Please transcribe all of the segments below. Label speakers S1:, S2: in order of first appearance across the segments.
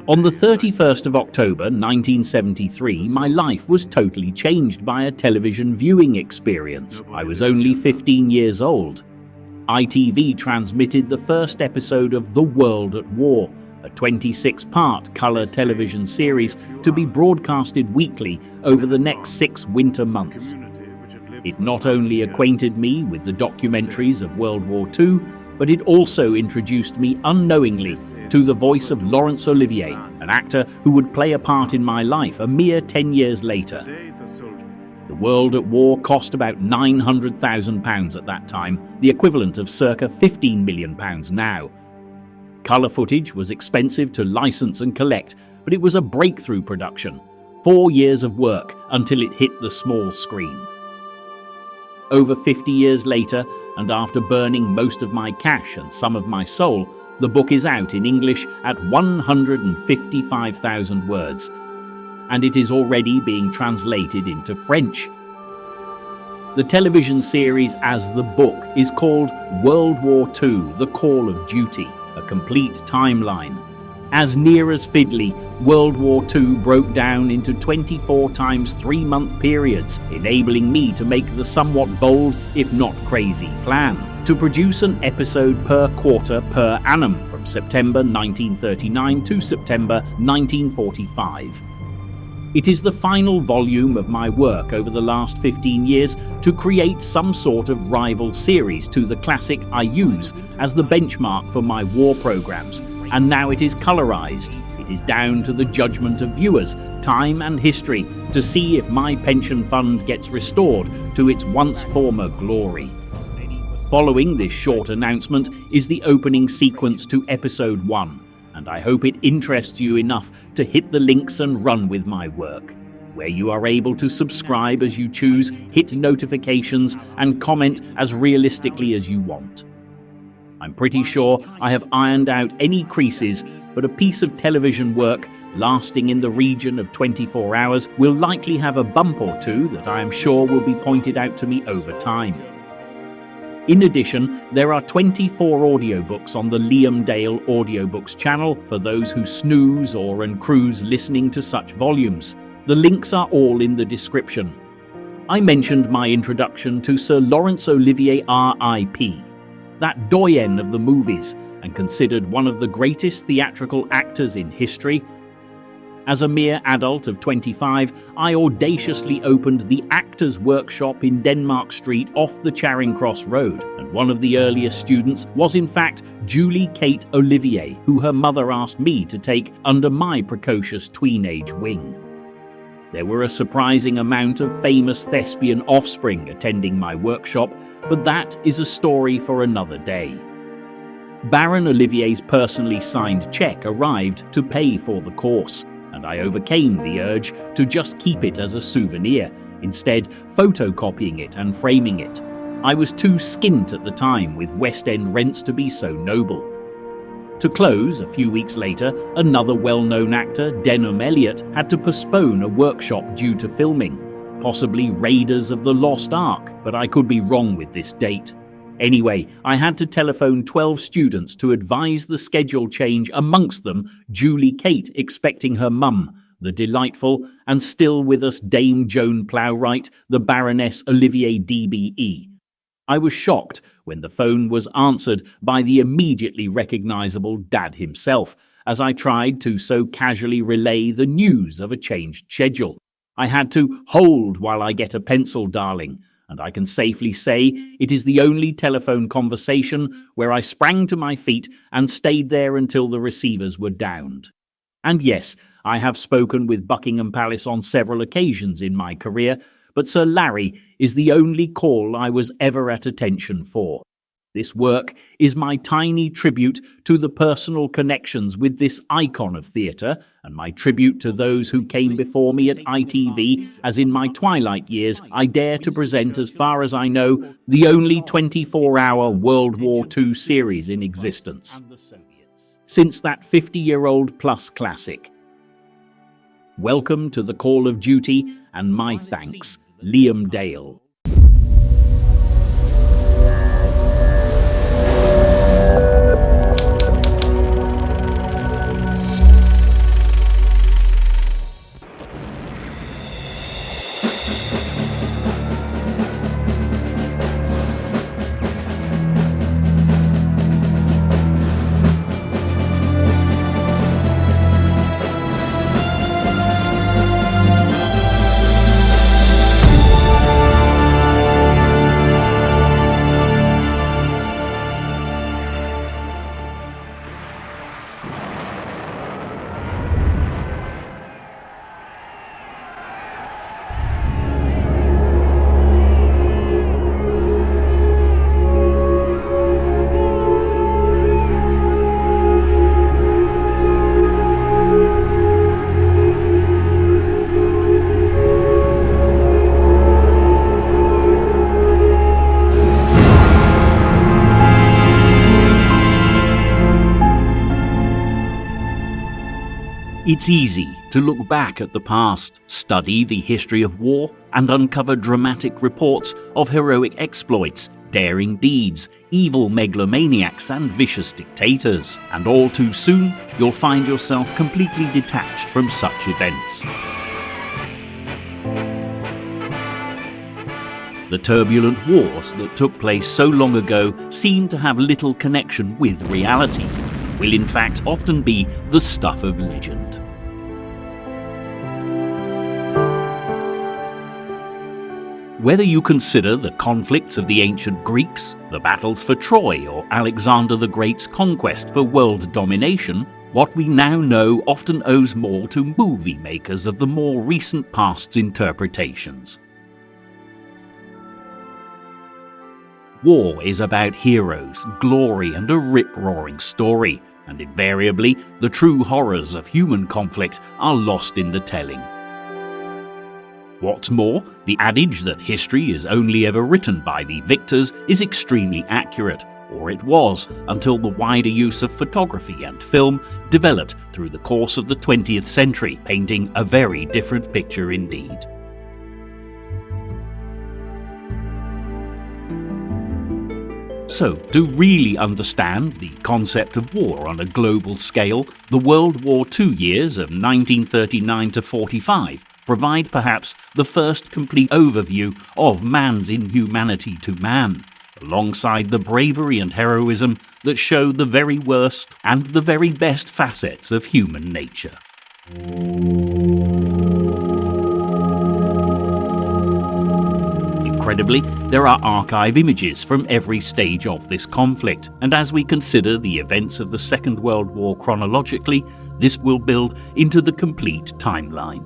S1: On the 31st of October 1973, my life was totally changed by a television viewing experience. I was only 15 years old. ITV transmitted the first episode of The World at War, a 26-part colour television series to be broadcasted weekly over the next 6 winter months. It not only acquainted me with the documentaries of World War II, but it also introduced me unknowingly to the voice of Laurence Olivier, an actor who would play a part in my life a mere 10 years later. The World at War cost about £900,000 at that time, the equivalent of circa £15 million now. Colour footage was expensive to license and collect, but it was a breakthrough production. 4 years of work until it hit the small screen. Over 50 years later, and after burning most of my cash and some of my soul, the book is out in English at 155,000 words, and it is already being translated into French. The television series as the book is called World War II: The Call of Duty, a complete timeline. As near as fiddly, World War II broke down into 24 times 3-month periods, enabling me to make the somewhat bold, if not crazy, plan to produce an episode per quarter per annum from September 1939 to September 1945. It is the final volume of my work over the last 15 years to create some sort of rival series to the classic I use as the benchmark for my war programs, and now it is colorized. It is down to the judgment of viewers, time and history, to see if my pension fund gets restored to its once former glory. Following this short announcement is the opening sequence to episode 1. And I hope it interests you enough to hit the links and run with my work, where you are able to subscribe as you choose, hit notifications, and comment as realistically as you want. I'm pretty sure I have ironed out any creases, but a piece of television work lasting in the region of 24 hours will likely have a bump or two that I am sure will be pointed out to me over time. In addition, there are 24 audiobooks on the Liam Dale Audiobooks channel for those who snooze or cruise listening to such volumes. The links are all in the description. I mentioned my introduction to Sir Laurence Olivier R.I.P., that doyen of the movies and considered one of the greatest theatrical actors in history. As a mere adult of 25, I audaciously opened the Actors' Workshop in Denmark Street off the Charing Cross Road, and one of the earliest students was in fact Julie Kate Olivier, who her mother asked me to take under my precocious tween-age wing. There were a surprising amount of famous thespian offspring attending my workshop, but that is a story for another day. Baron Olivier's personally signed cheque arrived to pay for the course, and I overcame the urge to just keep it as a souvenir, instead photocopying it and framing it. I was too skint at the time with West End rents to be so noble. To close, a few weeks later, another well-known actor, Denham Elliott, had to postpone a workshop due to filming, possibly Raiders of the Lost Ark, but I could be wrong with this date. Anyway, I had to telephone 12 students to advise the schedule change, amongst them Julie Kate expecting her mum, the delightful and still with us Dame Joan Plowright, the Baroness Olivier DBE. I was shocked when the phone was answered by the immediately recognisable Dad himself, as I tried to so casually relay the news of a changed schedule. I had to hold while I get a pencil, darling, and I can safely say it is the only telephone conversation where I sprang to my feet and stayed there until the receivers were downed. And yes, I have spoken with Buckingham Palace on several occasions in my career, but Sir Larry is the only call I was ever at attention for. This work is my tiny tribute to the personal connections with this icon of theatre, and my tribute to those who came before me at ITV, as in my twilight years I dare to present, as far as I know, the only 24-hour World War II series in existence. Since that 50-year-old plus classic. Welcome to the Call of Duty, and my thanks, Liam Dale. It's easy to look back at the past, study the history of war, and uncover dramatic reports of heroic exploits, daring deeds, evil megalomaniacs, and vicious dictators. And all too soon, you'll find yourself completely detached from such events. The turbulent wars that took place so long ago seem to have little connection with reality, will in fact often be the stuff of legend. Whether you consider the conflicts of the ancient Greeks, the battles for Troy, or Alexander the Great's conquest for world domination, what we now know often owes more to movie makers of the more recent past's interpretations. War is about heroes, glory, and a rip-roaring story, and invariably the true horrors of human conflict are lost in the telling. What's more, the adage that history is only ever written by the victors is extremely accurate, or it was, until the wider use of photography and film developed through the course of the 20th century, painting a very different picture indeed. So, to really understand the concept of war on a global scale, the World War II years of 1939 to 45 provide perhaps the first complete overview of man's inhumanity to man, alongside the bravery and heroism that show the very worst and the very best facets of human nature. Incredibly, there are archive images from every stage of this conflict, and as we consider the events of the Second World War chronologically, this will build into the complete timeline.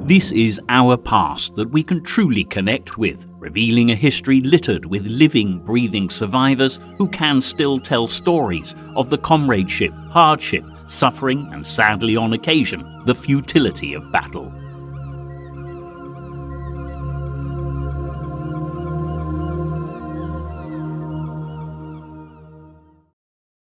S1: This is our past that we can truly connect with, revealing a history littered with living, breathing survivors who can still tell stories of the comradeship, hardship, suffering, and sadly on occasion, the futility of battle.